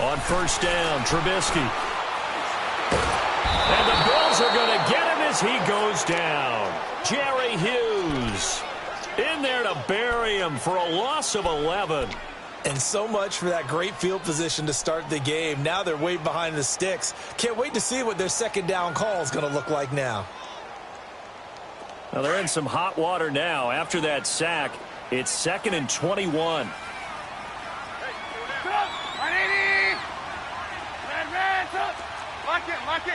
On first down, Trubisky. And the Bills are going to get him as he goes down. Jerry Hughes in there to bury him for a loss of 11. And so much for that great field position to start the game. Now they're way behind the sticks. Can't wait to see what their second down call is going to look like now. Well, they're in some hot water now. After that sack, it's 2nd and 21. Lock in, lock in.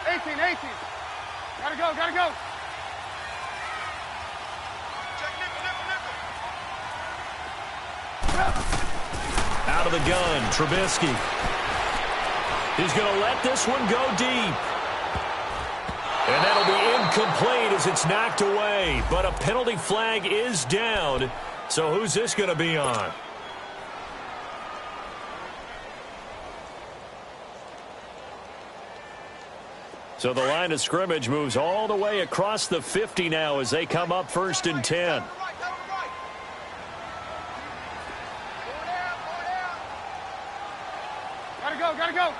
18. Gotta go, gotta go. Out of the gun, Trubisky. He's going to let this one go deep. And that'll be incomplete as it's knocked away. But a penalty flag is down. So who's this going to be on? So the line of scrimmage moves all the way across the 50 now as they come up 1st and 10. Gotta go.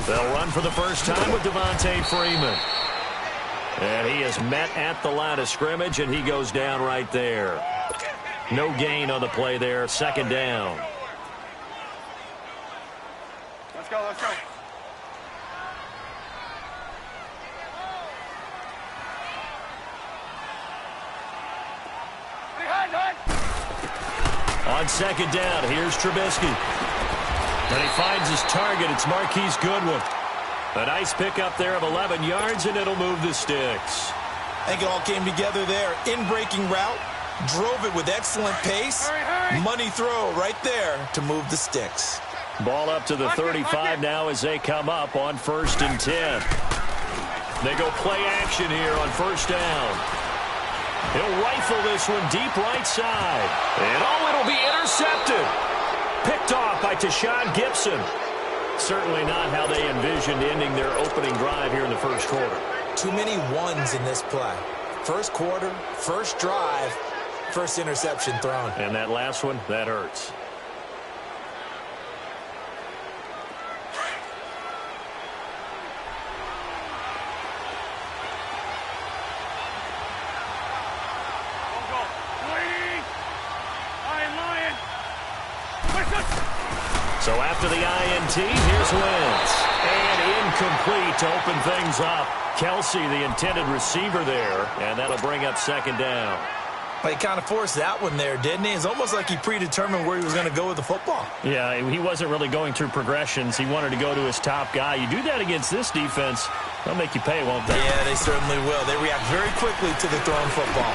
They'll run for the first time with Devontae Freeman. And he is met at the line of scrimmage, and he goes down right there. No gain on the play there. 2nd down. Let's go. On 2nd down, here's Trubisky. And he finds his target. It's Marquise Goodwin. A nice pickup there of 11 yards, and it'll move the sticks. I think it all came together there. In-breaking route, drove it with excellent pace. Money throw right there to move the sticks. Ball up to the 35 now as they come up on 1st and 10. They go play action here on 1st down. He'll rifle this one deep right side. And it'll be intercepted. Picked off by Tashawn Gibson. Certainly not how they envisioned ending their opening drive here in the first quarter. Too many ones in this play. First quarter, first drive, first interception thrown. And that last one, that hurts. So after the INT, here's Wentz. And incomplete to open things up. Kelsey, the intended receiver there. And that'll bring up 2nd down. Well, he kind of forced that one there, didn't he? It's almost like he predetermined where he was going to go with the football. Yeah, he wasn't really going through progressions. He wanted to go to his top guy. You do that against this defense, they'll make you pay, won't they? Yeah, they certainly will. They react very quickly to the thrown football.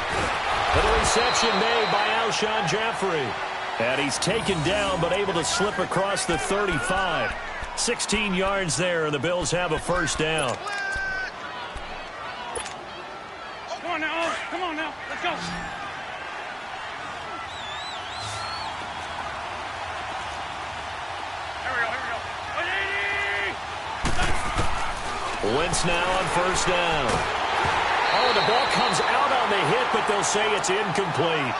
And the reception made by Alshon Jeffrey. And he's taken down, but able to slip across the 35. 16 yards there, and the Bills have a 1st down. Come on now. Let's go. Here we go. Wentz now on 1st down. Oh, the ball comes out on the hit, but they'll say it's incomplete.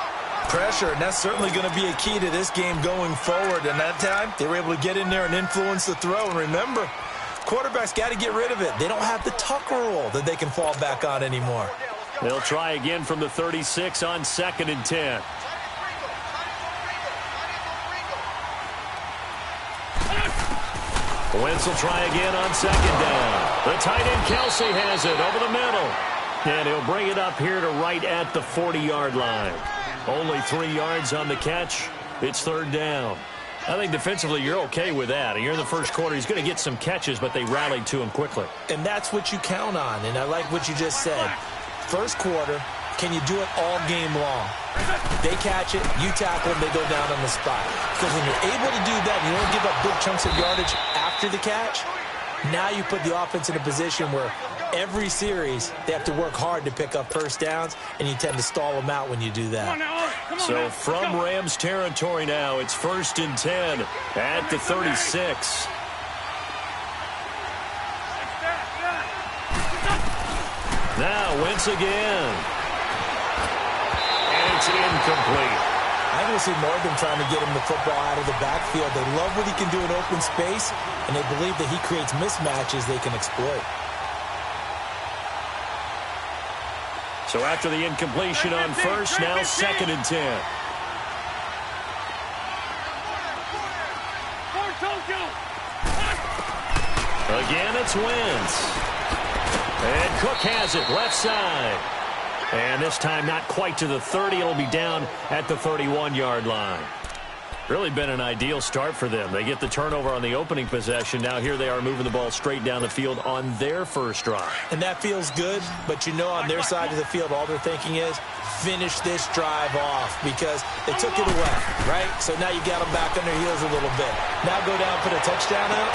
Pressure, and that's certainly going to be a key to this game going forward. And that time, they were able to get in there and influence the throw. And remember, quarterbacks got to get rid of it. They don't have the tuck rule that they can fall back on anymore. They'll try again from the 36 on 2nd and 10. Wentz will try again on 2nd down. The tight end Kelsey has it over the middle. And he'll bring it up here to right at the 40-yard line. Only 3 yards on the catch. It's 3rd down. I think defensively you're okay with that. You're in the first quarter. He's going to get some catches, but they rallied to him quickly. And that's what you count on. And I like what you just said. First quarter, can you do it all game long? They catch it, you tackle them, they go down on the spot. Because when you're able to do that, and you don't give up big chunks of yardage after the catch, now you put the offense in a position where every series they have to work hard to pick up 1st downs, and you tend to stall them out when you do that. So from Rams territory now, it's 1st and 10 at the 36. Now Wentz again. And it's incomplete. I'm going to see more of them trying to get him the football out of the backfield. They love what he can do in open space, and they believe that he creates mismatches they can exploit. So after the incompletion on first, now 2nd and 10. Again, it's Wentz. And Cook has it, left side. And this time not quite to the 30. It'll be down at the 31-yard line. Really been an ideal start for them. They get the turnover on the opening possession. Now here they are moving the ball straight down the field on their first drive. And that feels good, but you know on their side of the field all they're thinking is finish this drive off because they took it away, right? So now you got them back on their heels a little bit. Now go down, put a touchdown out.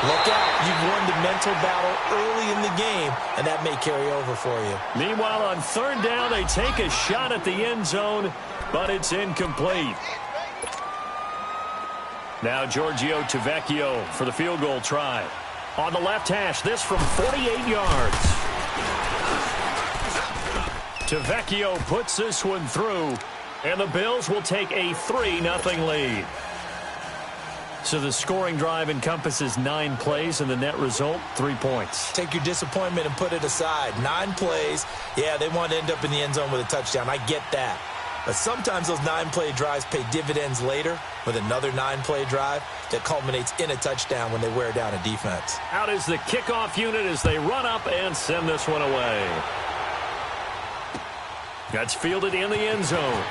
Look out. You've won the mental battle early in the game, and that may carry over for you. Meanwhile, on 3rd down, they take a shot at the end zone, but it's incomplete. Now Giorgio Tavecchio for the field goal try. On the left hash, this from 48 yards. Tavecchio puts this one through, and the Bills will take a 3-0 lead. So the scoring drive encompasses 9 plays, and the net result, 3 points. Take your disappointment and put it aside. 9 plays. Yeah, they want to end up in the end zone with a touchdown. I get that. But sometimes those 9-play drives pay dividends later with another 9-play drive that culminates in a touchdown when they wear down a defense. Out is the kickoff unit as they run up and send this one away. That's fielded in the end zone.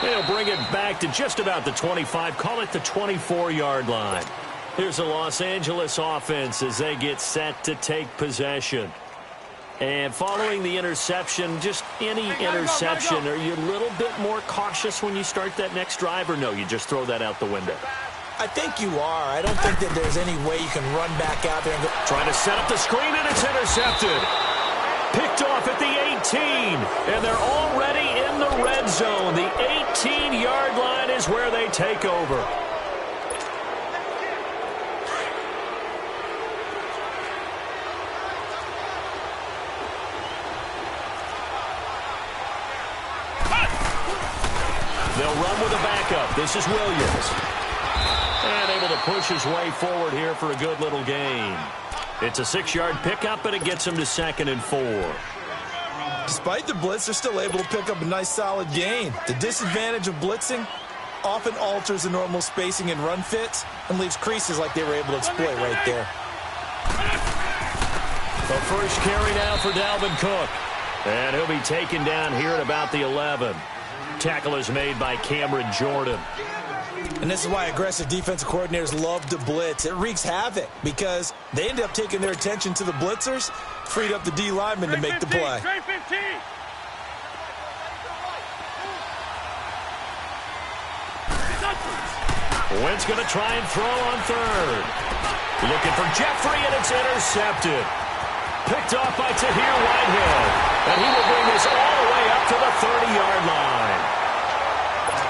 They'll bring it back to just about the 25, call it the 24-yard line. Here's the Los Angeles offense as they get set to take possession. And following the interception, just any interception, are you a little bit more cautious when you start that next drive, or no, you just throw that out the window? I think you are. I don't think that there's any way you can run back out there and go. Trying to set up the screen, and it's intercepted. Picked off at the 18, and they're already in the red zone. The 18-yard line is where they take over. They'll run with a backup. This is Williams. And able to push his way forward here for a good little gain. It's a 6-yard pickup, and it gets him to 2nd and 4. Despite the blitz, they're still able to pick up a nice, solid gain. The disadvantage of blitzing often alters the normal spacing and run fits and leaves creases like they were able to exploit right there. The first carry now for Dalvin Cook. And he'll be taken down here at about the 11. Tackle is made by Cameron Jordan. And this is why aggressive defensive coordinators love to blitz. It wreaks havoc because they end up taking their attention to the blitzers, freed up the D lineman to make the play. Wentz going to try and throw on 3rd. Looking for Jeffrey, and it's intercepted. Picked off by Tahir Whitehead. And he will bring this all the way up to the 30-yard line.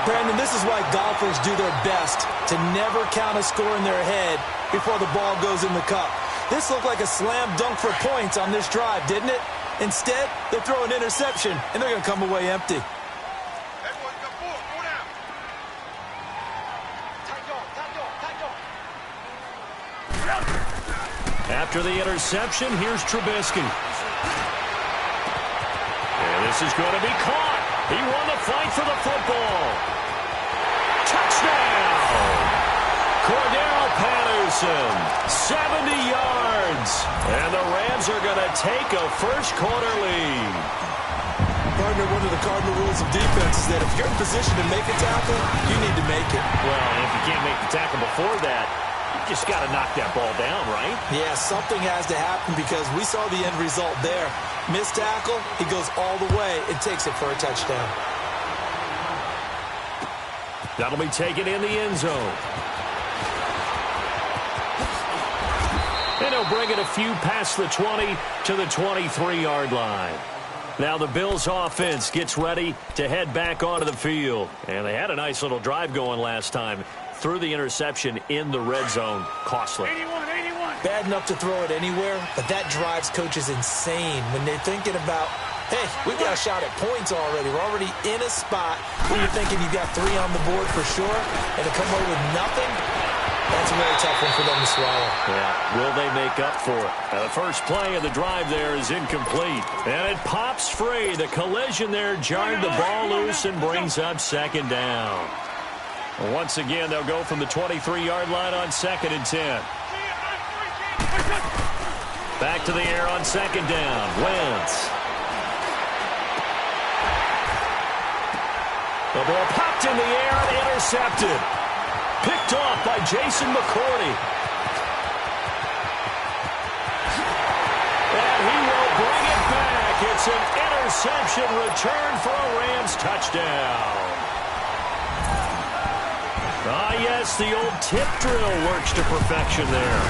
Brandon, this is why golfers do their best to never count a score in their head before the ball goes in the cup. This looked like a slam dunk for points on this drive, didn't it? Instead, they throw an interception, and they're going to come away empty. After the interception, here's Trubisky. And this is going to be caught. He won the fight for the football. Touchdown! Cordero Patterson, 70 yards. And the Rams are going to take a first-quarter lead. Partner, one of the cardinal rules of defense is that if you're in position to make a tackle, you need to make it. Well, and if you can't make the tackle before that, you just got to knock that ball down, right? Yeah, something has to happen because we saw the end result there. Missed tackle, he goes all the way and takes it for a touchdown. That'll be taken in the end zone. And he'll bring it a few past the 20 to the 23-yard line. Now the Bills offense gets ready to head back onto the field. And they had a nice little drive going last time. Threw the interception in the red zone. Costly. 81. Bad enough to throw it anywhere, but that drives coaches insane when they're thinking about, hey, we've got a shot at points already. We're already in a spot where you're thinking you've got 3 on the board for sure, and to come away with nothing, that's a very tough one for them to swallow. Yeah, will they make up for it? Now, the first play of the drive there is incomplete. And it pops free. The collision there jarred the ball loose and brings up second down. Once again, they'll go from the 23-yard line on 2nd and 10. Back to the air on 2nd down. Wentz. The ball popped in the air and intercepted. Picked off by Jason McCourty. And he will bring it back. It's an interception return for a Rams touchdown. Ah, yes, the old tip drill works to perfection there.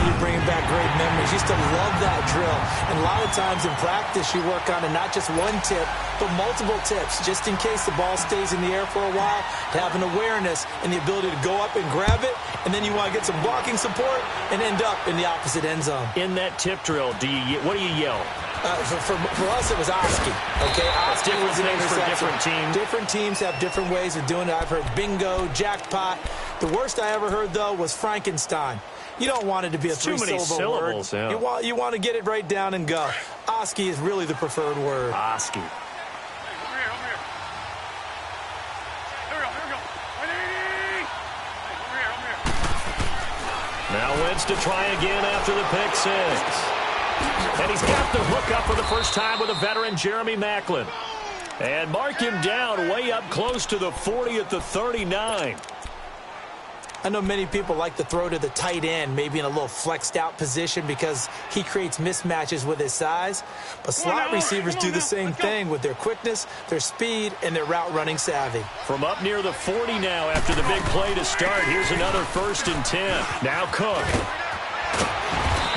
You're bringing back great memories. Used to love that drill. And a lot of times in practice, you work on it, not just one tip, but multiple tips, just in case the ball stays in the air for a while, to have an awareness and the ability to go up and grab it, and then you want to get some blocking support and end up in the opposite end zone. In that tip drill, what do you yell? For us, it was Oski. Okay, Oski was an interception. For different teams. Different teams have different ways of doing it. I've heard bingo, jackpot. The worst I ever heard, though, was Frankenstein. You don't want it to be a 3-syllable word. Yeah. You want to get it right down and go. Oski is really the preferred word. Oski. Over here. Now Wentz to try again after the pick 6. And he's got the hook up for the first time with a veteran, Jeremy Maclin. And mark him down way up close to the 40 at the 39. I know many people like to throw to the tight end, maybe in a little flexed out position because he creates mismatches with his size. But slot receivers do the same thing with their quickness, their speed, and their route running savvy. From up near the 40 now after the big play to start. Here's another 1st and 10. Now Cook.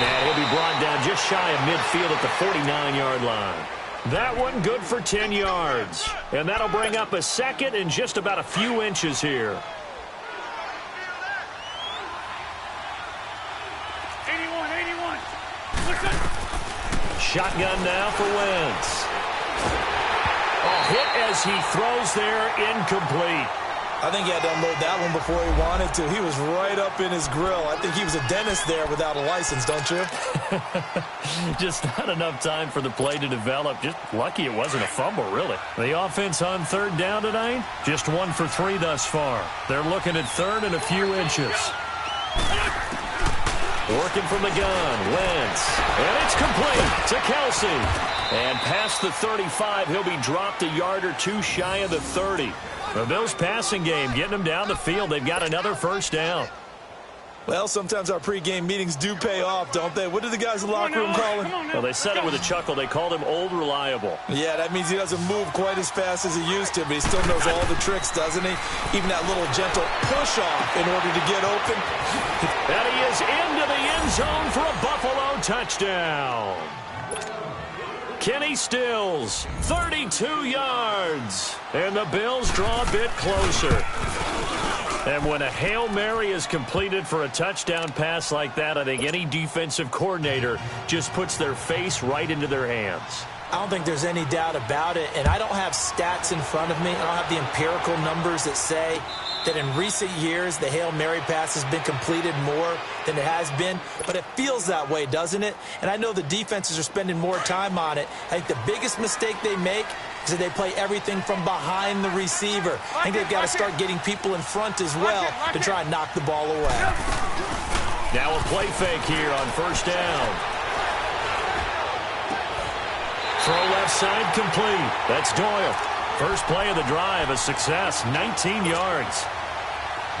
And he'll be brought down just shy of midfield at the 49-yard line. That one good for 10 yards. And that'll bring up a 2nd and just about a few inches here. 81. Listen. Shotgun now for Wentz. Hit as he throws there, incomplete. I think he had to unload that one before he wanted to. He was right up in his grill. I think he was a dentist there without a license, don't you? Just not enough time for the play to develop. Just lucky it wasn't a fumble, really. The offense on 3rd down tonight, just 1 for 3 thus far. They're looking at 3rd and a few inches. Working from the gun, Wentz. And it's complete to Kelsey. And past the 35, he'll be dropped a yard or 2 shy of the 30. The Bills' passing game, getting them down the field. They've got another 1st down. Well, sometimes our pregame meetings do pay off, don't they? What did the guys in the locker room call him? Well, they said it with a chuckle. They called him Old Reliable. Yeah, that means he doesn't move quite as fast as he used to, but he still knows all the tricks, doesn't he? Even that little gentle push-off in order to get open. And he is into the end zone for a Buffalo touchdown. Kenny Stills, 32 yards. And the Bills draw a bit closer. And when a Hail Mary is completed for a touchdown pass like that, I think any defensive coordinator just puts their face right into their hands. I don't think there's any doubt about it, and I don't have stats in front of me. I don't have the empirical numbers that say that in recent years the Hail Mary pass has been completed more than it has been, but it feels that way, doesn't it? And I know the defenses are spending more time on it. I think the biggest mistake they make is that they play everything from behind the receiver. I think they've got to start getting people in front as well to try and knock the ball away. Now a play fake here on 1st down. Throw left side complete. That's Doyle. First play of the drive, a success, 19 yards.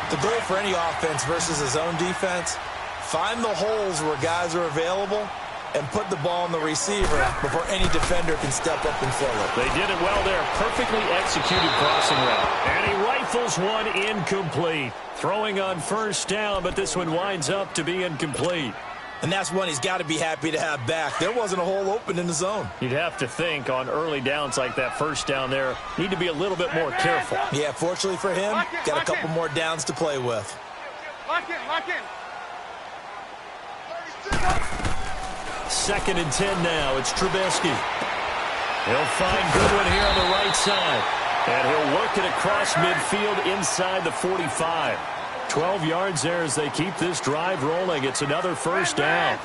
The goal for any offense versus a zone defense, find the holes where guys are available and put the ball in the receiver before any defender can step up and fill it. They did it well there. Perfectly executed crossing route. And he rifles one incomplete. Throwing on 1st down, but this one winds up to be incomplete. And that's one he's got to be happy to have back. There wasn't a hole open in the zone. You'd have to think on early downs like that 1st down there, need to be a little bit more careful. Yeah, fortunately for him, got a couple more downs to play with. Lock in. 2nd and 10 now. It's Trubisky. He'll find Goodwin here on the right side. And he'll work it across midfield inside the 45. 12 yards there as they keep this drive rolling. It's another first down.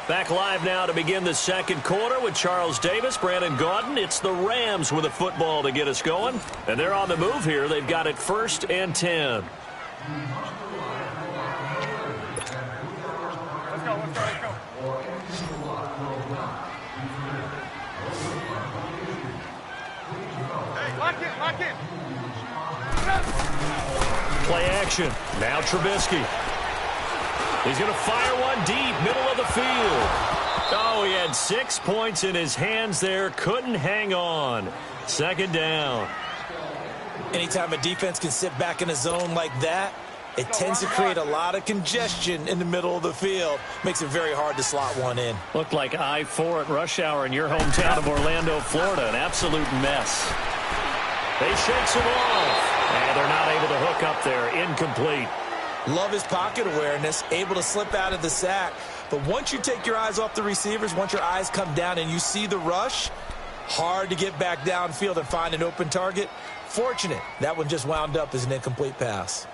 Back live now to begin the second quarter with Charles Davis, Brandon Gaudin. It's the Rams with a football to get us going. And they're on the move here. They've got it 1st and 10. Let's go. Hey, lock in. Play action. Now Trubisky. He's going to fire one deep, middle of the field. Oh, he had 6 points in his hands there. Couldn't hang on. 2nd down. Anytime a defense can sit back in a zone like that, it tends to create a lot of congestion in the middle of the field. Makes it very hard to slot one in. Looked like I-4 at rush hour in your hometown of Orlando, Florida. An absolute mess. They shakes him off. And they're not able to hook up there. Incomplete. Love his pocket awareness, able to slip out of the sack. But once you take your eyes off the receivers, once your eyes come down and you see the rush, hard to get back downfield and find an open target. Fortunate, that one just wound up as an incomplete pass.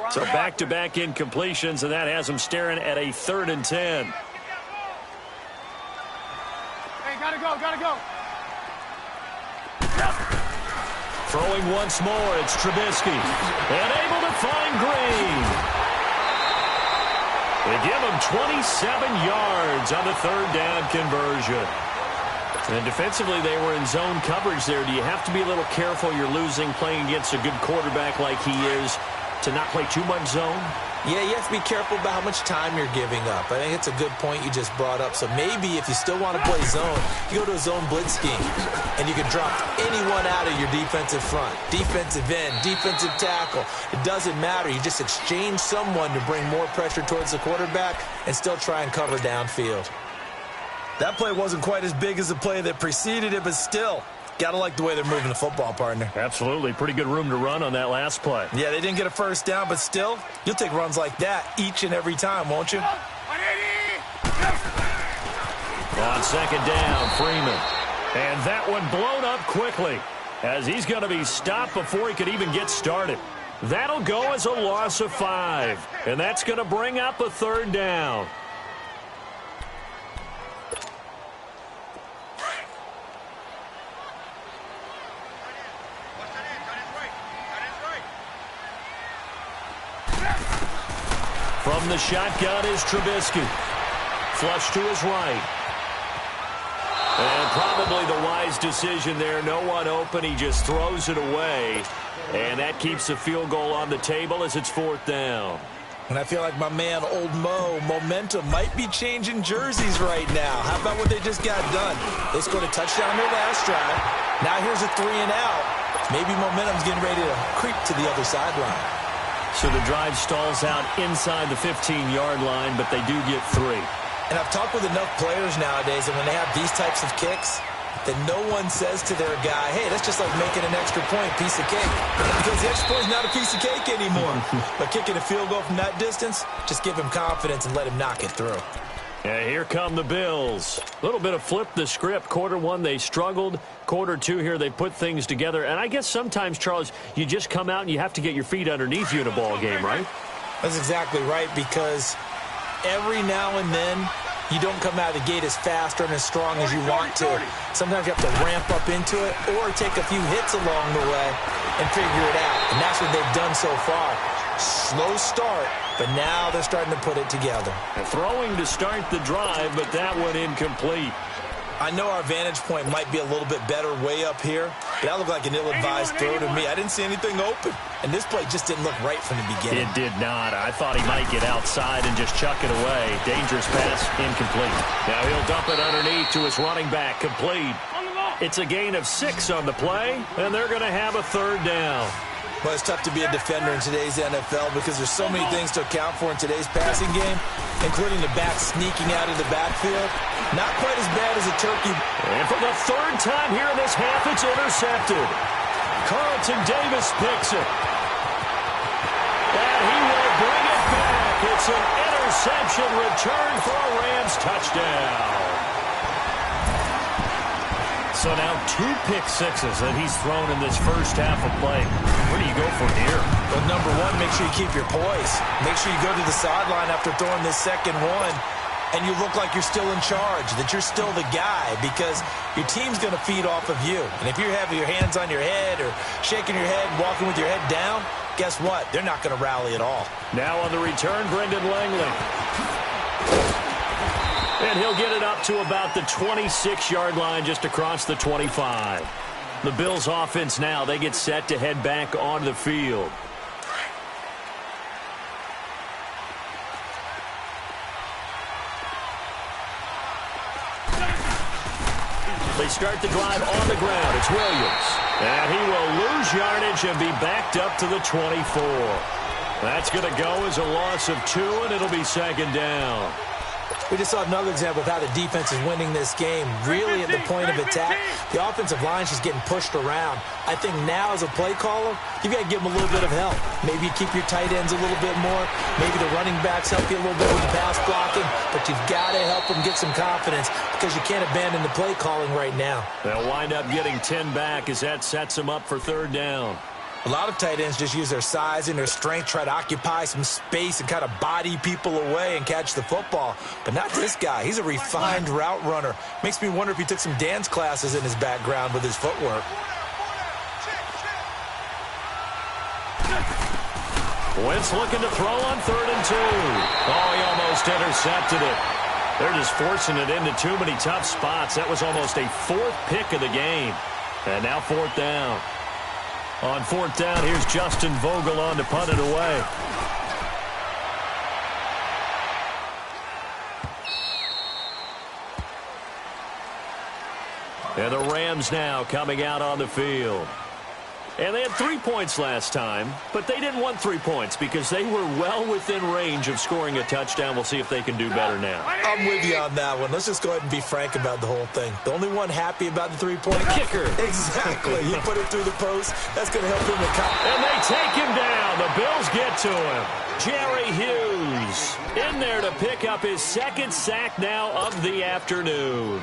So back-to-back incompletions, and that has them staring at a 3rd and 10. Hey, gotta go. Throwing once more, it's Trubisky. And able to find Green. They give him 27 yards on the 3rd down conversion. And defensively, they were in zone coverage there. Do you have to be a little careful you're losing playing against a good quarterback like he is to not play too much zone? Yeah, you have to be careful about how much time you're giving up. I think it's a good point you just brought up. So maybe if you still want to play zone, you go to a zone blitz scheme, and you can drop anyone out of your defensive front, defensive end, defensive tackle. It doesn't matter. You just exchange someone to bring more pressure towards the quarterback and still try and cover downfield. That play wasn't quite as big as the play that preceded it, but still, got to like the way they're moving the football, partner. Absolutely. Pretty good room to run on that last play. Yeah, they didn't get a first down, but still, you'll take runs like that each and every time, won't you? On 2nd down, Freeman. And that one blown up quickly as he's going to be stopped before he could even get started. That'll go as a loss of 5. And that's going to bring up a 3rd down. From the shotgun is Trubisky. Flush to his right. And probably the wise decision there. No one open. He just throws it away. And that keeps the field goal on the table as it's 4th down. And I feel like my man, Old Mo, momentum might be changing jerseys right now. How about what they just got done? They scored a touchdown their last drive. Now here's a 3 and out. Maybe momentum's getting ready to creep to the other sideline. So the drive stalls out inside the 15-yard line, but they do get 3. And I've talked with enough players nowadays, and when they have these types of kicks, that no one says to their guy, hey, that's just like making an extra point, piece of cake. Because the extra point is not a piece of cake anymore. But kicking a field goal from that distance, just give him confidence and let him knock it through. Yeah, here come the Bills. A little bit of flip the script. Quarter 1, they struggled. Quarter 2 here, they put things together. And I guess sometimes, Charles, you just come out and you have to get your feet underneath you in a ball game, right? That's exactly right, because every now and then, you don't come out of the gate as fast or as strong as you want to. Sometimes you have to ramp up into it or take a few hits along the way and figure it out. And that's what they've done so far. Slow start, but now they're starting to put it together. And throwing to start the drive, but that one incomplete. I know our vantage point might be a little bit better way up here, but that looked like an ill-advised throw to me. I didn't see anything open, and this play just didn't look right from the beginning. It did not. I thought he might get outside and just chuck it away. Dangerous pass, incomplete. Now he'll dump it underneath to his running back, complete. It's a gain of 6 on the play, and they're going to have a 3rd down. Well, it's tough to be a defender in today's NFL because there's so many things to account for in today's passing game, including the back sneaking out of the backfield. Not quite as bad as a turkey. And for the 3rd time here in this half, it's intercepted. Carlton Davis picks it. And he will It's an interception return for a Rams touchdown. So now 2 pick sixes that he's thrown in this first half of play. Where do you go from here? Well, number one, make sure you keep your poise. Make sure you go to the sideline after throwing this second one, and you look like you're still in charge, that you're still the guy, because your team's going to feed off of you. And if you're having your hands on your head or shaking your head, walking with your head down, guess what? They're not going to rally at all. Now on the return, Brendan Langley. And he'll get it up to about the 26-yard line, just across the 25. The Bills offense now, they get set to head back onto the field. They start the drive on the ground. It's Williams. And he will lose yardage and be backed up to the 24. That's going to go as a loss of 2, and it'll be second down. We just saw another example of how the defense is winning this game. Really at the point of attack, the offensive line is just getting pushed around. I think now as a play caller, you've got to give them a little bit of help. Maybe you keep your tight ends a little bit more. Maybe the running backs help you a little bit with the pass blocking. But you've got to help them get some confidence because you can't abandon the play calling right now. They'll wind up getting 10 back as that sets them up for third down. A lot of tight ends just use their size and their strength, try to occupy some space and kind of body people away and catch the football. But not this guy. He's a refined route runner. Makes me wonder if he took some dance classes in his background with his footwork. Wentz looking to throw on 3rd and 2. Oh, he almost intercepted it. They're just forcing it into too many tough spots. That was almost a 4th pick of the game. And now 4th down. On 4th down, here's Justin Vogel on to punt it away. And the Rams now coming out on the field. And they had 3 points last time, but they didn't want 3 points because they were well within range of scoring a touchdown. We'll see if they can do better now. I'm with you on that one. Let's just go ahead and be frank about the whole thing. The only one happy about the 3-point kicker. Exactly. He put it through the post. That's going to help him accomplish. And they take him down. The Bills get to him. Jerry Hughes in there to pick up his 2nd sack now of the afternoon.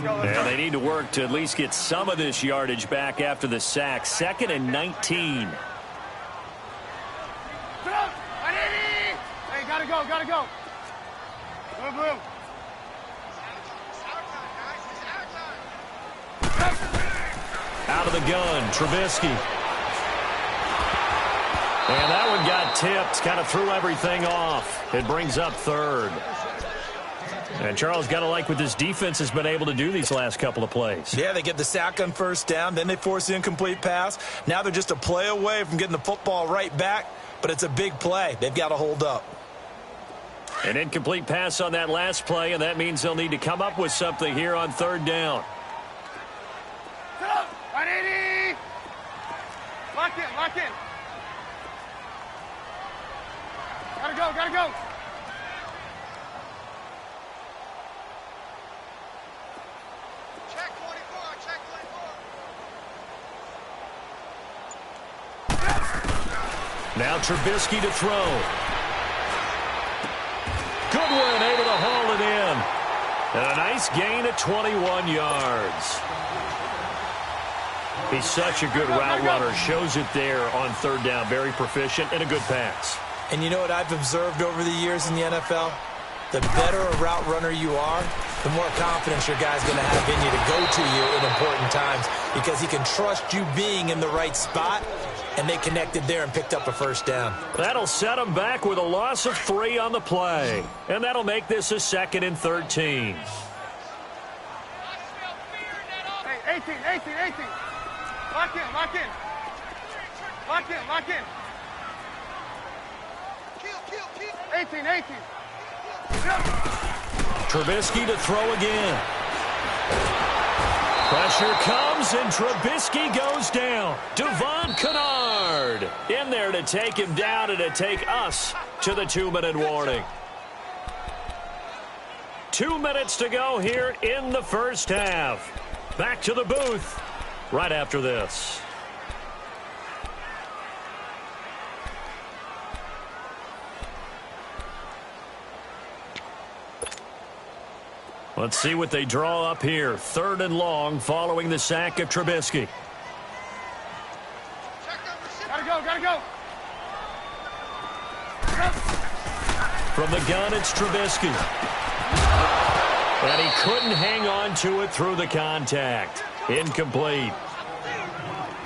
And they need to work to at least get some of this yardage back after the sack. 2nd and 19. Hey, gotta go, gotta go. Blue. Out of the gun, Trubisky. And that one got tipped, kind of threw everything off. It brings up 3rd. And Charles, got to like what this defense has been able to do these last couple of plays. Yeah, they get the sack on 1st down, then they force the incomplete pass. Now they're just a play away from getting the football right back, but it's a big play. They've got to hold up. An incomplete pass on that last play, and that means they'll need to come up with something here on 3rd down. Lock in. Gotta go. Now Trubisky to throw. Goodwin able to haul it in. And a nice gain of 21 yards. He's such a good route runner. Shows it there on 3rd down. Very proficient and a good pass. And you know what I've observed over the years in the NFL? The better a route runner you are, the more confidence your guy's going to have in you to go to you in important times because he can trust you being in the right spot, and they connected there and picked up a 1st down. That'll set them back with a loss of 3 on the play. And that'll make this a 2nd and 13. Hey, 18. Lock in. 18. Trubisky to throw again. Pressure comes, and Trubisky goes down. Devon Kennard in there to take him down and to take us to the 2-minute warning. 2 minutes to go here in the first half. Back to the booth right after this. Let's see what they draw up here. 3rd and long following the sack of Trubisky. Gotta go, gotta go. From the gun, it's Trubisky. And he couldn't hang on to it through the contact. Incomplete.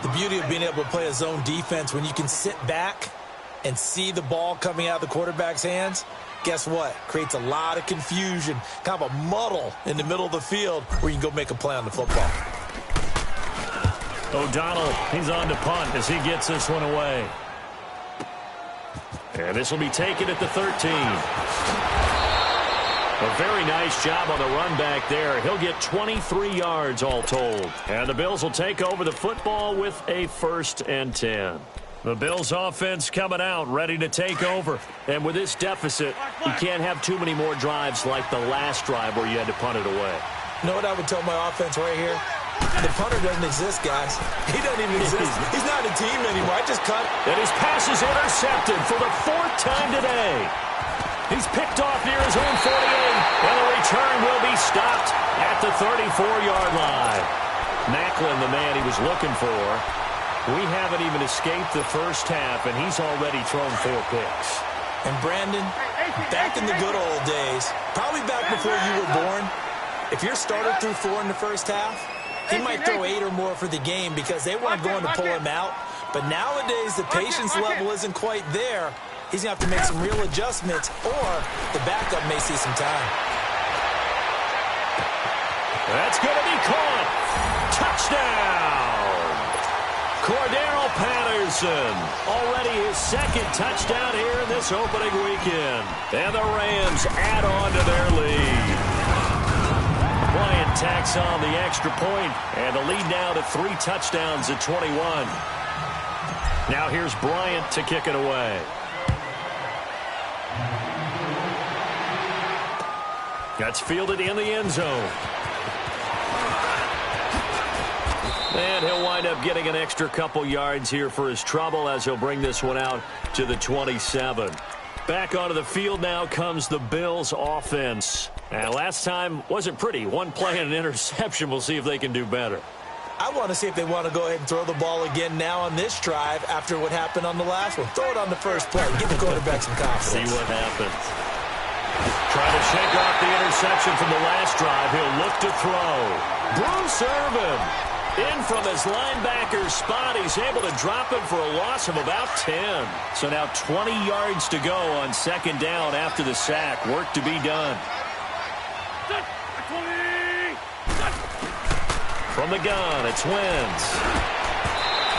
The beauty of being able to play a zone defense when you can sit back and see the ball coming out of the quarterback's hands, guess what? Creates a lot of confusion, kind of a muddle in the middle of the field where you can go make a play on the football. O'Donnell, he's on to punt as he gets this one away. And this will be taken at the 13. A very nice job on the run back there. He'll get 23 yards all told. And the Bills will take over the football with a 1st and 10. The Bills offense coming out, ready to take over. And with this deficit, you can't have too many more drives like the last drive where you had to punt it away. You know what I would tell my offense right here? The punter doesn't exist, guys. He doesn't even exist. He's not a team anymore. I just cut. And his pass is intercepted for the 4th time today. He's picked off near his own 48, and the return will be stopped at the 34-yard line. Macklin, the man he was looking for. We haven't even escaped the first half, and he's already thrown 4 picks. And Brandon, back in the good old days, probably back before you were born, if your starter threw 4 in the first half, he might throw 8 or more for the game because they weren't going to pull him out. But nowadays, the patience level isn't quite there. He's going to have to make some real adjustments, or the backup may see some time. That's going to be caught. Touchdown! Cordero Patterson, already his 2nd touchdown here in this opening weekend. And the Rams add on to their lead. Bryant tacks on the extra point, and the lead now to 3 touchdowns at 21. Now here's Bryant to kick it away. That's fielded in the end zone. And he'll wind up getting an extra couple yards here for his trouble as he'll bring this one out to the 27. Back onto the field now comes the Bills offense. And last time wasn't pretty. 1 play and an interception. We'll see if they can do better. I want to see if they want to go ahead and throw the ball again now on this drive after what happened on the last one. Throw it on the first play. Give the quarterback some confidence. See what happens. Trying to shake off the interception from the last drive. He'll look to throw. Bruce Irvin in from his linebacker spot. He's able to drop him for a loss of about 10. So now 20 yards to go on 2nd down after the sack. Work to be done. From the gun, it's Wentz.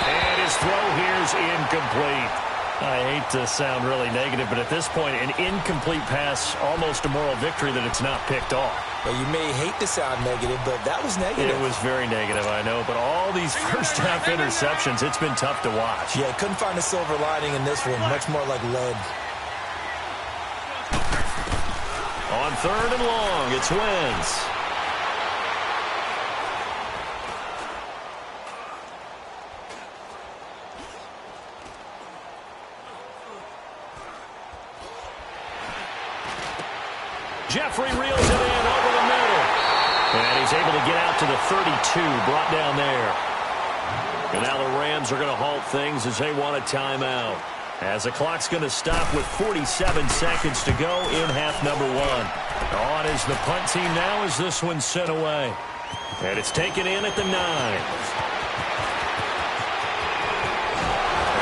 And his throw here's incomplete. I hate to sound really negative, but at this point, an incomplete pass, almost a moral victory that it's not picked off. Well, you may hate to sound negative, but that was negative. It was very negative, I know, but all these first-half interceptions, it's been tough to watch. Yeah, couldn't find a silver lining in this one. Much more like lead. On 3rd and long, it's Wentz. Jeffrey reels it in over the middle. And he's able to get out to the 32, brought down there. And now the Rams are going to halt things as they want a timeout. As the clock's going to stop with 47 seconds to go in half number 1. On is the punt team now as this one's sent away. And it's taken in at the 9.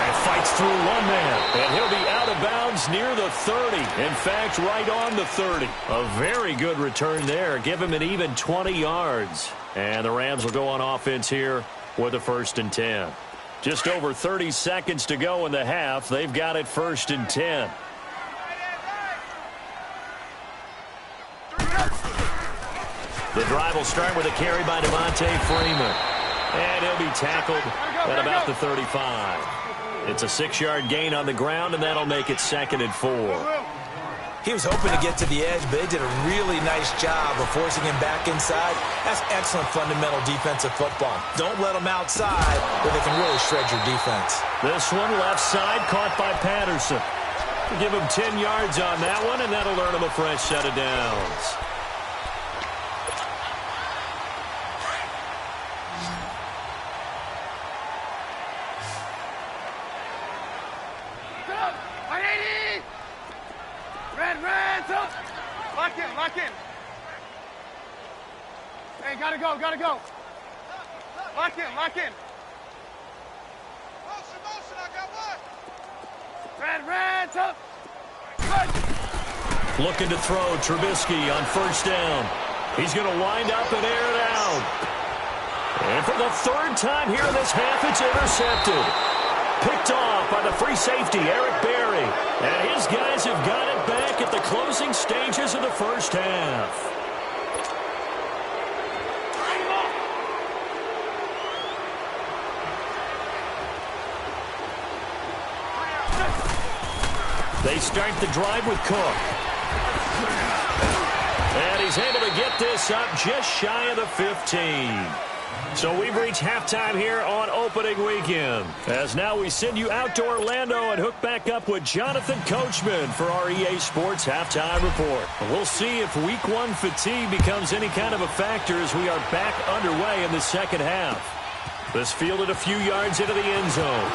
And fights through one man. And he'll be out of bounds near the 30. In fact, right on the 30. A very good return there. Give him an even 20 yards. And the Rams will go on offense here with a 1st and 10. Just over 30 seconds to go in the half. They've got it 1st and 10. The drive will start with a carry by Devontae Freeman. And he'll be tackled at about the 35. It's a 6-yard gain on the ground, and that'll make it 2nd and 4. He was hoping to get to the edge, but they did a really nice job of forcing him back inside. That's excellent fundamental defensive football. Don't let them outside where they can really shred your defense. This one left side caught by Patterson. Give him 10 yards on that one, and that'll earn him a fresh set of downs. 80! Red, up! Lock in. Hey, gotta go. Lock in. Motion, I got one! Red, up! Good! Looking to throw, Trubisky on first down. He's going to wind up and air it out. And for the third time here in this half, it's intercepted. Picked off by the free safety, Eric Berry. And his guys have got it back at the closing stages of the first half. They start the drive with Cook. And he's able to get this up just shy of the 15. So we've reached halftime here on opening weekend. As now we send you out to Orlando and hook back up with Jonathan Coachman for our EA Sports Halftime Report. We'll see if Week 1 fatigue becomes any kind of a factor as we are back underway in the second half. This fielded a few yards into the end zone.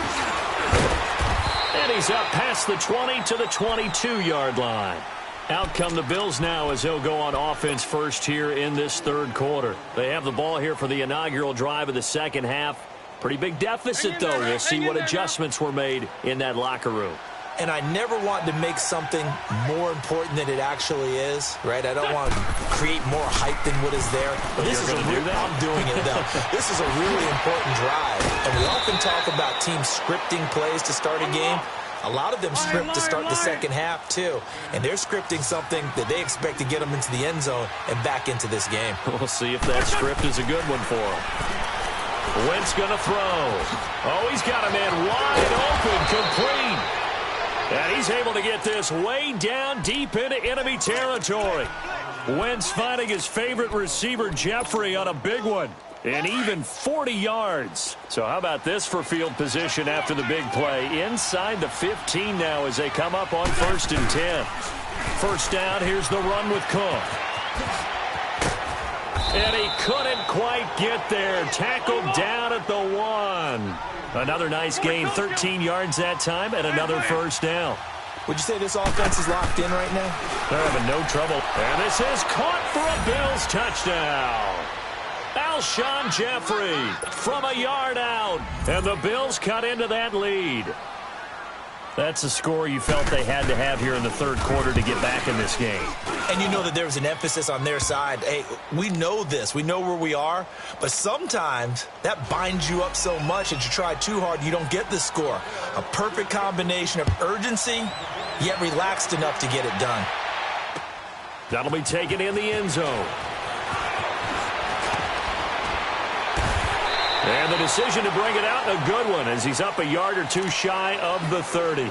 And he's up past the 20 to the 22-yard line. Out come the Bills now as they'll go on offense first here in this third quarter. They have the ball here for the inaugural drive of the second half. Pretty big deficit, though. We'll see what adjustments were made in that locker room. And I never want to make something more important than it actually is, right? I don't want to create more hype than what is there. But this is I'm doing it, though. This is a really important drive. And we often talk about teams scripting plays to start a game. A lot of them script to start the second half, too. And they're scripting something that they expect to get them into the end zone and back into this game. We'll see if that script is a good one for them. Wentz going to throw. Oh, he's got a man wide open, complete. And he's able to get this way down deep into enemy territory. Wentz finding his favorite receiver, Jeffrey, on a big one. And even 40 yards. So how about this for field position after the big play? Inside the 15 now as they come up on 1st and 10. First down, here's the run with Cook. And he couldn't quite get there. Tackled down at the 1. Another nice gain, 13 yards that time, and another first down. Would you say this offense is locked in right now? They're having no trouble. And this is caught for a Bills touchdown. Alshon Jeffrey from a yard out. And the Bills cut into that lead. That's a score you felt they had to have here in the third quarter to get back in this game. And you know that there was an emphasis on their side. Hey, we know this. We know where we are. But sometimes that binds you up so much that you try too hard, you don't get the score. A perfect combination of urgency, yet relaxed enough to get it done. That'll be taken in the end zone. And the decision to bring it out, a good one, as he's up a yard or two shy of the 30.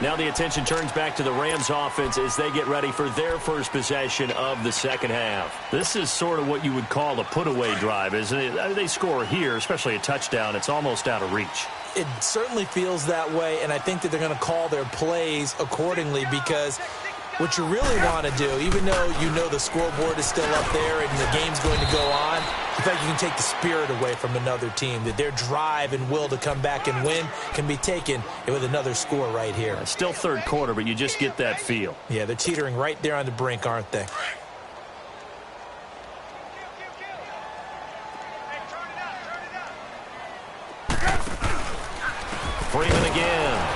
Now the attention turns back to the Rams offense as they get ready for their first possession of the second half. This is sort of what you would call a put-away drive, isn't it? They score here, especially a touchdown. It's almost out of reach. It certainly feels that way, and I think that they're going to call their plays accordingly because what you really want to do, even though you know the scoreboard is still up there and the game's going to go on, in fact, you can take the spirit away from another team, that their drive and will to come back and win can be taken with another score right here. Still third quarter, but you just get that feel. Yeah, they're teetering right there on the brink, aren't they? Freeman again.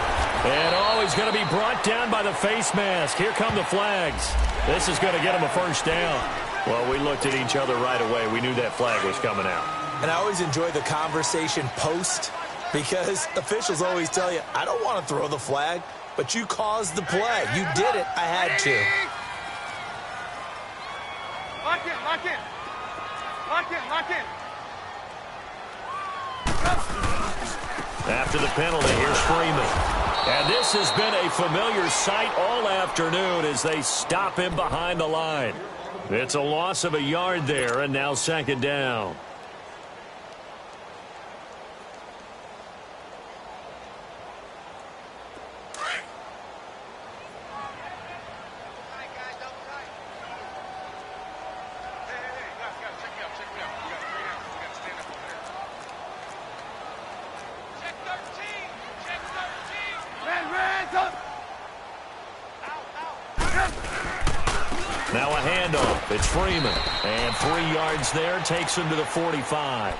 And he's going to be brought down by the face mask. Here come the flags. This is going to get him a first down. Well, we looked at each other right away. We knew that flag was coming out. And I always enjoy the conversation post because officials always tell you, I don't want to throw the flag, but you caused the play. You did it. I had to. Lock in, lock in. Lock in, lock in. After the penalty, here's Freeman. And this has been a familiar sight all afternoon as they stop him behind the line. It's a loss of a yard there, and now second down. Now a handoff. It's Freeman. And 3 yards there. Takes him to the 45.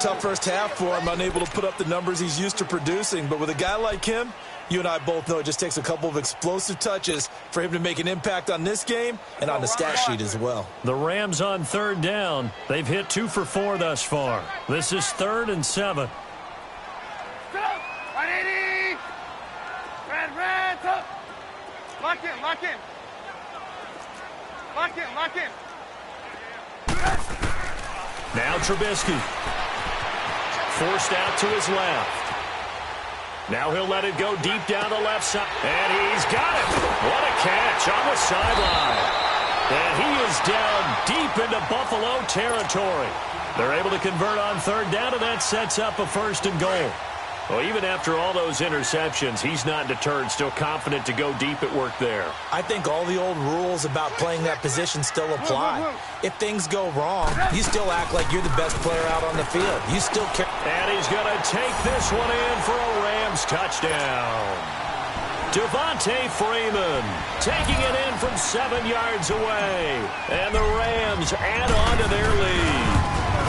Tough first half for him. Unable to put up the numbers he's used to producing. But with a guy like him, you and I both know it just takes a couple of explosive touches for him to make an impact on this game and on the stat sheet as well. The Rams on 3rd down. They've hit 2 for 4 thus far. This is 3rd and 7. 180. Red, up. Lock in. Lock in. Now Trubisky. Forced out to his left. Now he'll let it go deep down the left side. And he's got it. What a catch on the sideline. And he is down deep into Buffalo territory. They're able to convert on 3rd down, and that sets up a 1st and goal. Well, even after all those interceptions, he's not deterred, still confident to go deep at work there. I think all the old rules about playing that position still apply. If things go wrong, you still act like you're the best player out on the field. You still care. And he's going to take this one in for a Rams touchdown. Devontae Freeman taking it in from 7 yards away. And the Rams add on to their lead.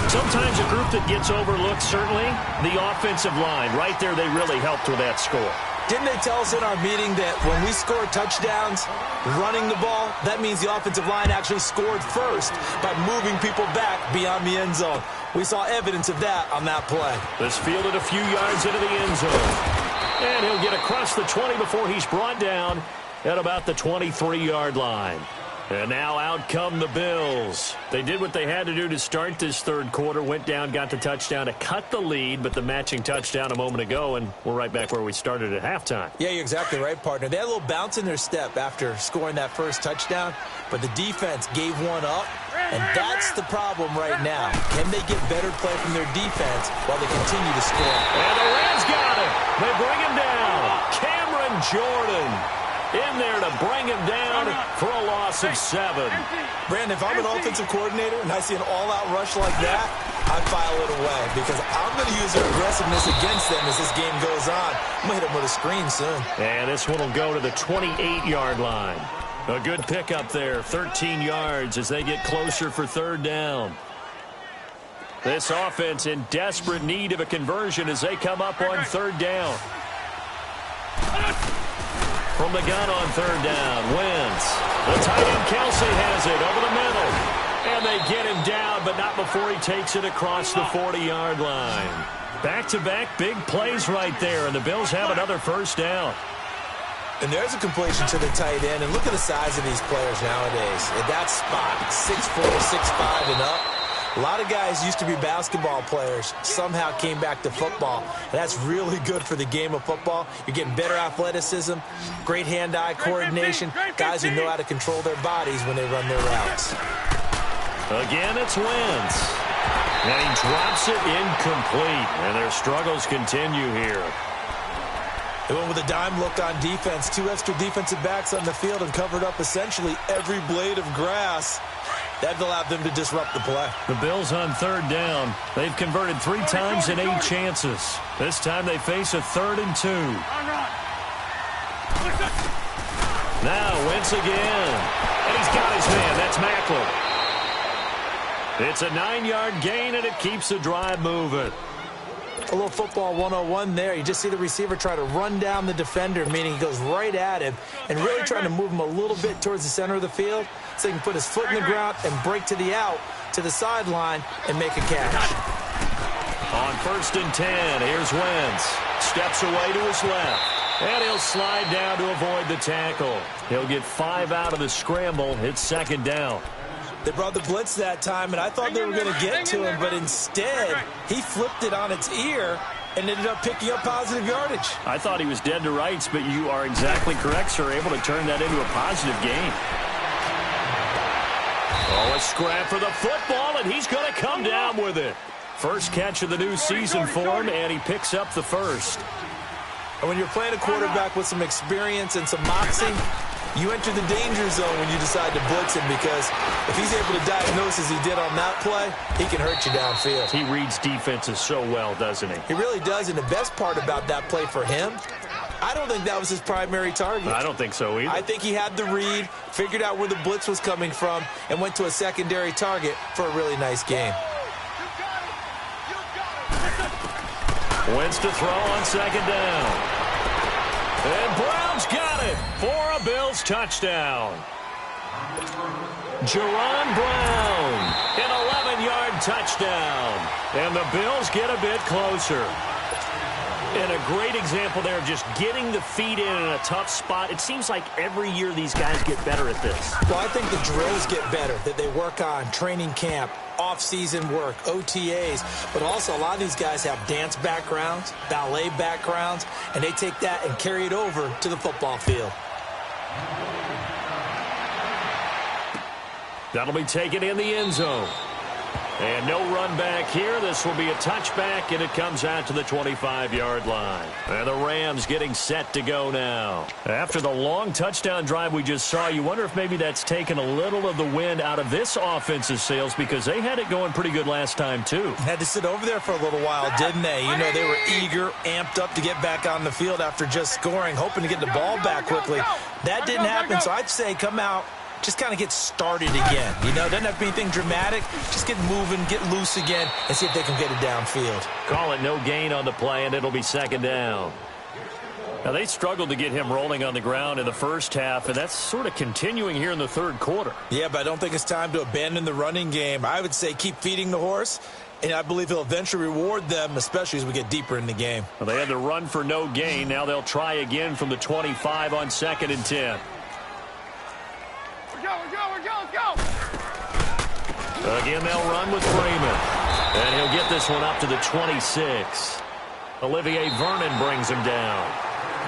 Sometimes a group that gets overlooked, certainly, the offensive line. Right there, they really helped with that score. Didn't they tell us in our meeting that when we score touchdowns running the ball, that means the offensive line actually scored first by moving people back beyond the end zone? We saw evidence of that on that play. This fielded a few yards into the end zone. And he'll get across the 20 before he's brought down at about the 23-yard line. And now out come the Bills. They did what they had to do to start this 3rd quarter. Went down, got the touchdown to cut the lead, but the matching touchdown a moment ago, and we're right back where we started at halftime. Yeah, you're exactly right, partner. They had a little bounce in their step after scoring that first touchdown, but the defense gave one up, and that's the problem right now. Can they get better play from their defense while they continue to score? And the Rams got him. They bring him down. Cameron Jordan in there to bring him down for a loss of 7. Brandon, if I'm an offensive coordinator and I see an all-out rush like that, I file it away because I'm going to use their aggressiveness against them as this game goes on. I'm going to hit them with a screen soon. And this one will go to the 28-yard line. A good pickup there, 13 yards as they get closer for 3rd down. This offense in desperate need of a conversion as they come up on 3rd down. From the gun on 3rd down, Wentz. The tight end Kelsey has it over the middle. And they get him down, but not before he takes it across the 40-yard line. Back-to-back big plays right there, and the Bills have another 1st down. And there's a completion to the tight end, and look at the size of these players nowadays. At that spot, 6'4", 6'5", and up. A lot of guys used to be basketball players, somehow came back to football. And that's really good for the game of football. You're getting better athleticism, great hand-eye coordination, guys who know how to control their bodies when they run their routes. Again, it's Wentz. And he drops it incomplete, and their struggles continue here. They went with a dime look on defense, 2 extra defensive backs on the field and covered up essentially every blade of grass. That allowed them to disrupt the play. The Bills on 3rd down. They've converted 3 times in 8 chances. This time they face a 3rd and 2. Now Wentz again. And he's got his man. That's Macklin. It's a 9-yard gain, and it keeps the drive moving. A little football 101 there. You just see the receiver try to run down the defender, meaning he goes right at him and really trying to move him a little bit towards the center of the field so he can put his foot in the ground and break to the out, to the sideline, and make a catch. On 1st and 10, here's Wentz. Steps away to his left. And he'll slide down to avoid the tackle. He'll get 5 out of the scramble. It's 2nd down. They brought the blitz that time, and I thought they were going to get to him, but instead, he flipped it on its ear and ended up picking up positive yardage. I thought he was dead to rights, but you are exactly correct, sir. Able to turn that into a positive gain. Oh, a scrap for the football, and he's going to come down with it. First catch of the new season for him, and he picks up the 1st. And when you're playing a quarterback with some experience and some moxie, you enter the danger zone when you decide to blitz him, because if he's able to diagnose as he did on that play, he can hurt you downfield. He reads defenses so well, doesn't he? He really does, and the best part about that play for him, I don't think that was his primary target. I don't think so either. I think he had the read, figured out where the blitz was coming from, and went to a secondary target for a really nice game. Wentz to throw on second down. And Brown's got it for a Bills touchdown. Jerron Brown, an 11-yard touchdown. And the Bills get a bit closer. And a great example there of just getting the feet in a tough spot. It seems like every year these guys get better at this. Well, I think the drills get better that they work on, training camp, off-season work, OTAs. But also a lot of these guys have dance backgrounds, ballet backgrounds, and they take that and carry it over to the football field. That'll be taken in the end zone. And no run back here. This will be a touchback, and it comes out to the 25-yard line. And the Rams getting set to go now. After the long touchdown drive we just saw, you wonder if maybe that's taken a little of the wind out of this offense's sails, because they had it going pretty good last time, too. Had to sit over there for a little while, didn't they? You know, they were eager, amped up to get back on the field after just scoring, hoping to get the ball back quickly. That didn't happen, so I'd say come out, just kind of get started again. You know, doesn't have to be anything dramatic. Just get moving, get loose again, and see if they can get it downfield. Call it no gain on the play, and it'll be second down. Now, they struggled to get him rolling on the ground in the first half, and that's sort of continuing here in the third quarter. Yeah, but I don't think it's time to abandon the running game. I would say keep feeding the horse, and I believe he'll eventually reward them, especially as we get deeper in the game. Well, they had to run for no gain. Now they'll try again from the 25 on 2nd and 10. Again, they'll run with Freeman. And he'll get this one up to the 26. Olivier Vernon brings him down.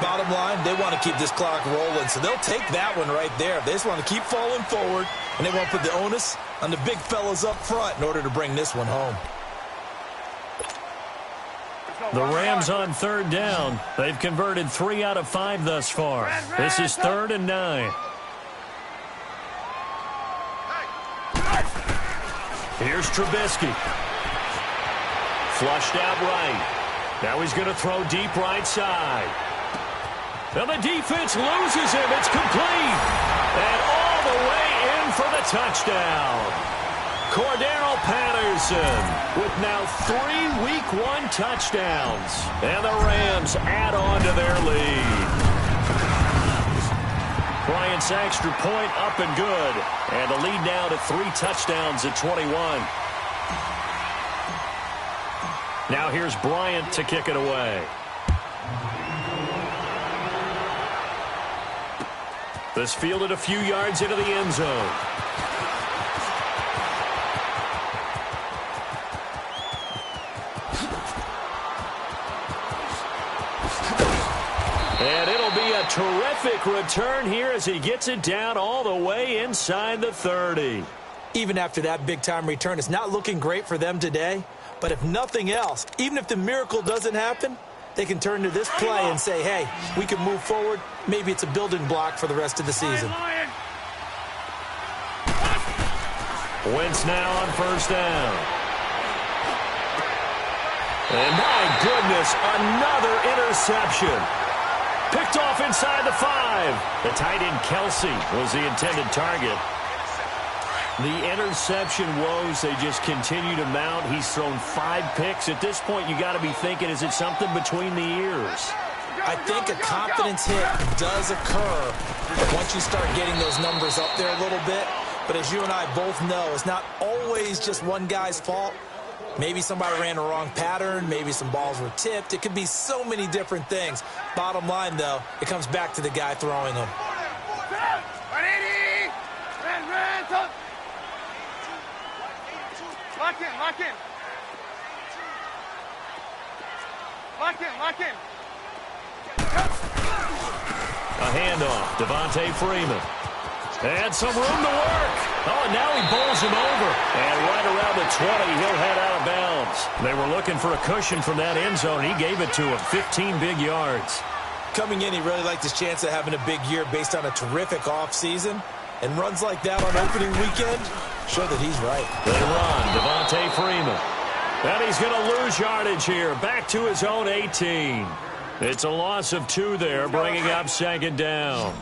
Bottom line, they want to keep this clock rolling, so they'll take that one right there. They just want to keep falling forward, and they won't put the onus on the big fellas up front in order to bring this one home. The Rams on 3rd down. They've converted 3 out of 5 thus far. This is 3rd and 9. Here's Trubisky. Flushed out right. Now he's going to throw deep right side. And the defense loses him. It's complete. And all the way in for the touchdown. Cordero Patterson with now 3 Week 1 touchdowns. And the Rams add on to their lead. Bryant's extra point up and good. And the lead now to 3 touchdowns at 21. Now here's Bryant to kick it away. This fielded a few yards into the end zone. And it'll be a terrific return here as he gets it down all the way inside the 30. Even after that big-time return, it's not looking great for them today. But if nothing else, even if the miracle doesn't happen, they can turn to this play and say, hey, we can move forward. Maybe it's a building block for the rest of the season. Wentz now on 1st down. And my goodness, another interception. Picked off inside the 5. The tight end Kelsey was the intended target. The interception woes, they just continue to mount. He's thrown 5 picks. At this point, you got to be thinking, is it something between the ears? I think a confidence hit does occur once you start getting those numbers up there a little bit. But as you and I both know, it's not always just one guy's fault. Maybe somebody ran a wrong pattern. Maybe some balls were tipped. It could be so many different things. Bottom line, though, it comes back to the guy throwing them. Lock in, lock in. Lock in, lock in. A handoff, Devontae Freeman. And some room to work. Oh, and now he bowls him over. And right around the 20, he'll head out of bounds. They were looking for a cushion from that end zone. He gave it to him, 15 big yards. Coming in, he really liked his chance of having a big year based on a terrific offseason. And runs like that on opening weekend show that he's right. They run, Devontae Freeman. And he's going to lose yardage here. Back to his own 18. It's a loss of 2 there, bringing up second down.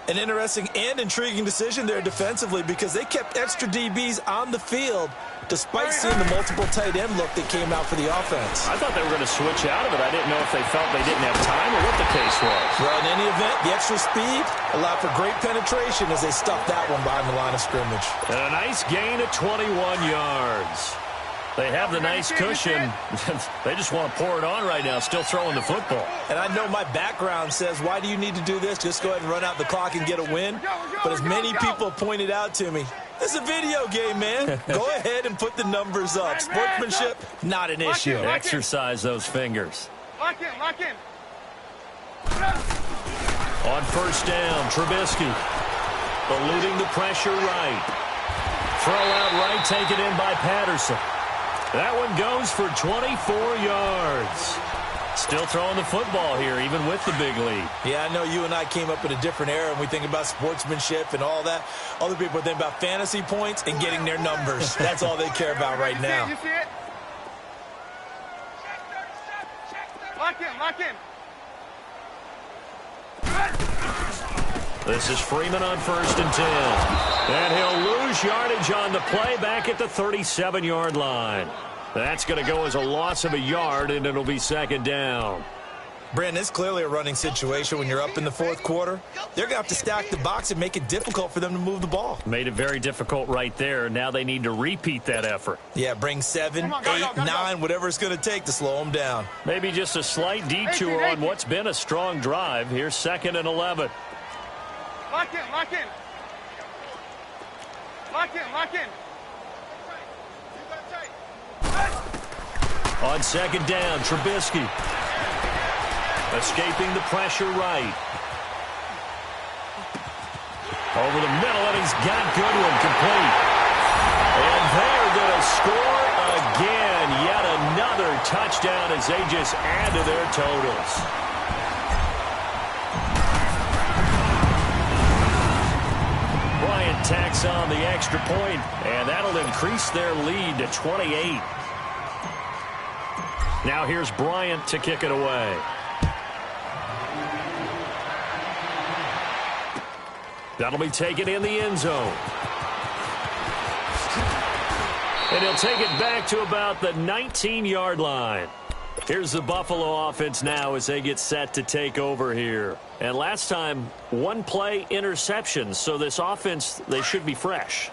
An interesting and intriguing decision there defensively because they kept extra DBs on the field despite seeing the multiple tight end look that came out for the offense. I thought they were going to switch out of it. I didn't know if they felt they didn't have time or what the case was. Well, in any event, the extra speed allowed for great penetration as they stuffed that one behind the line of scrimmage. And a nice gain of 21 yards. They have the nice cushion. They just want to pour it on right now, still throwing the football. And I know my background says, why do you need to do this? Just go ahead and run out the clock and get a win. But as many people pointed out to me, this is a video game, man. Go ahead and put the numbers up. Sportsmanship, not an issue. Exercise those fingers. Lock in, lock in. On first down, Trubisky. Eluding the pressure right. Throw out right, taken in by Patterson. That one goes for 24 yards. Still throwing the football here, even with the big lead. Yeah, I know you and I came up in a different era, and we think about sportsmanship and all that. Other people think about fantasy points and getting their numbers. That's all they care about right now. You see it? Lock in, lock in. This is Freeman on first and 10. And he'll lose yardage on the play back at the 37-yard line. That's going to go as a loss of a yard, and it'll be second down. Brandon, it's clearly a running situation when you're up in the fourth quarter. They're going to have to stack the box and make it difficult for them to move the ball. Made it very difficult right there. Now they need to repeat that effort. Yeah, bring 7, 8, 9, whatever it's going to take to slow them down. Maybe just a slight detour on what's been a strong drive. Here's second and 11. Lock in, lock in. Lock in, lock in. On second down, Trubisky. Escaping the pressure right. Over the middle, and he's got Goodwin complete. And they're going to score again. Yet another touchdown as they just add to their totals. Bryant tacks on the extra point, and that'll increase their lead to 28. Now here's Bryant to kick it away. That'll be taken in the end zone. And he'll take it back to about the 19-yard line. Here's the Buffalo offense now as they get set to take over here. And last time, one play interception. So this offense, they should be fresh.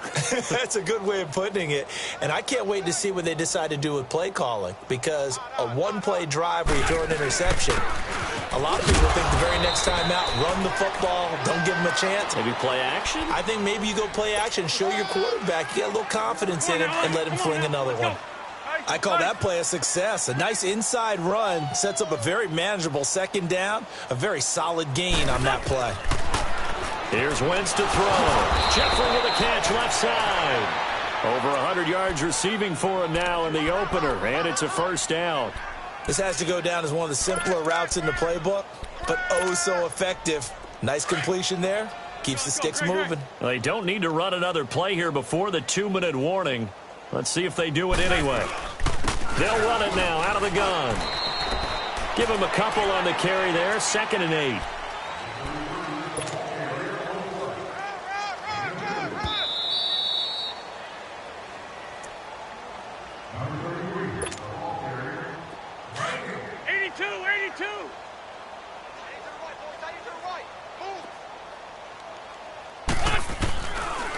That's a good way of putting it. And I can't wait to see what they decide to do with play calling. Because a one-play drive where you throw an interception, a lot of people think the very next time out, run the football, don't give them a chance. Maybe play action? I think maybe you go play action, show your quarterback, get a little confidence in him, and let him fling another one. I call that play a success. A nice inside run sets up a very manageable second down, a very solid gain on that play. Here's Wentz to throw. Jeffrey with a catch left side. Over 100 yards receiving for him now in the opener, and it's a first down. This has to go down as one of the simpler routes in the playbook, but oh so effective. Nice completion there. Keeps the sticks moving. They don't need to run another play here before the 2-minute warning. Let's see if they do it anyway. They'll run it now out of the gun. Give him a couple on the carry there. 2nd and 8.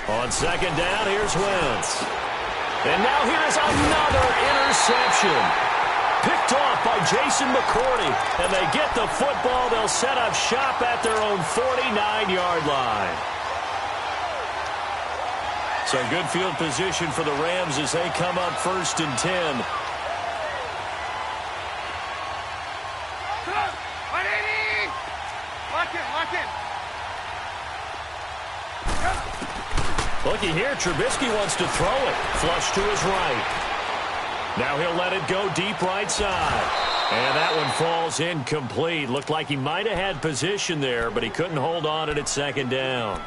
On second down, here's Wentz. And now here's another interception. Picked off by Jason McCourty. And they get the football. They'll set up shop at their own 49-yard line. So good field position for the Rams as they come up 1st and 10. Lock in, lock in. Looky here, Trubisky wants to throw it. Flush to his right. Now he'll let it go deep right side. And that one falls incomplete. Looked like he might have had position there, but he couldn't hold on it at 2nd down.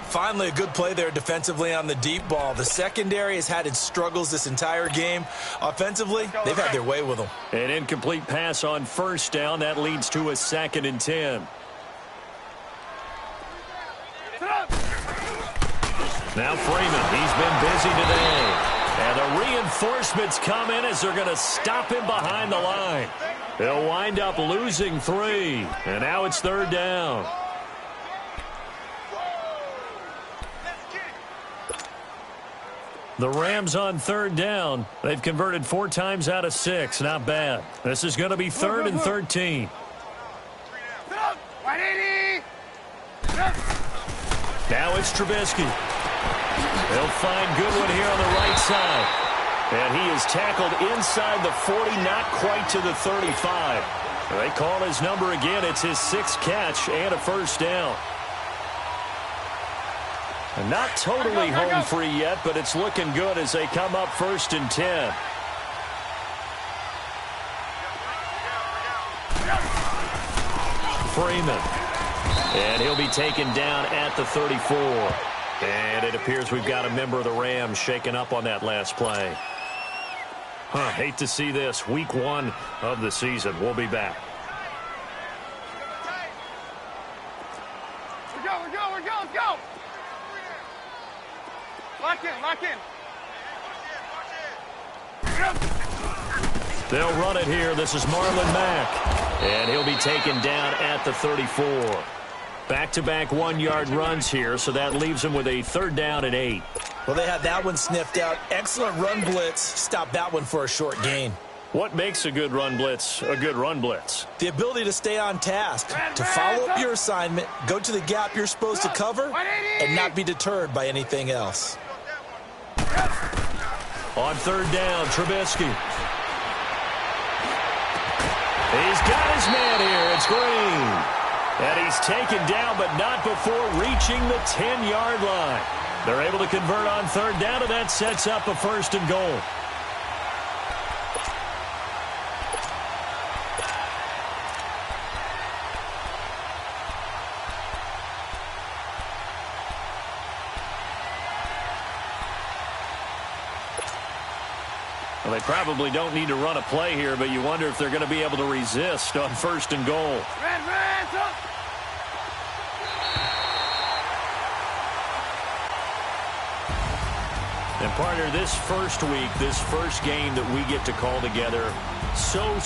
Finally, a good play there defensively on the deep ball. The secondary has had its struggles this entire game. Offensively, they've had their way with them. An incomplete pass on first down. That leads to a 2nd and 10. Now Freeman, he's been busy today. And the reinforcements come in as they're going to stop him behind the line. He'll wind up losing 3. And now it's 3rd down. The Rams on 3rd down. They've converted 4 times out of 6. Not bad. This is going to be 3rd and 13. Now it's Trubisky. He'll find Goodwin here on the right side. And he is tackled inside the 40, not quite to the 35. They call his number again. It's his 6th catch and a 1st down. Not totally home free yet, but it's looking good as they come up 1st and 10. Freeman. And he'll be taken down at the 34. And it appears we've got a member of the Rams shaken up on that last play. Hate to see this. Week 1 of the season. We'll be back. We're go, let's go. Lock in. They'll run it here. This is Marlon Mack. And he'll be taken down at the 34. Back-to-back 1-yard runs here, so that leaves him with a 3rd down and 8. Well, they had that one sniffed out. Excellent run blitz. Stop that one for a short gain. What makes a good run blitz a good run blitz? The ability to stay on task, to follow up your assignment, go to the gap you're supposed to cover, and not be deterred by anything else. On 3rd down, Trubisky. He's got his man here. It's Green. And he's taken down, but not before reaching the 10-yard line. They're able to convert on 3rd down, and that sets up a 1st and goal. Well, they probably don't need to run a play here, but you wonder if they're going to be able to resist on 1st and goal. And partner, this first week, this first game that we get to call together, so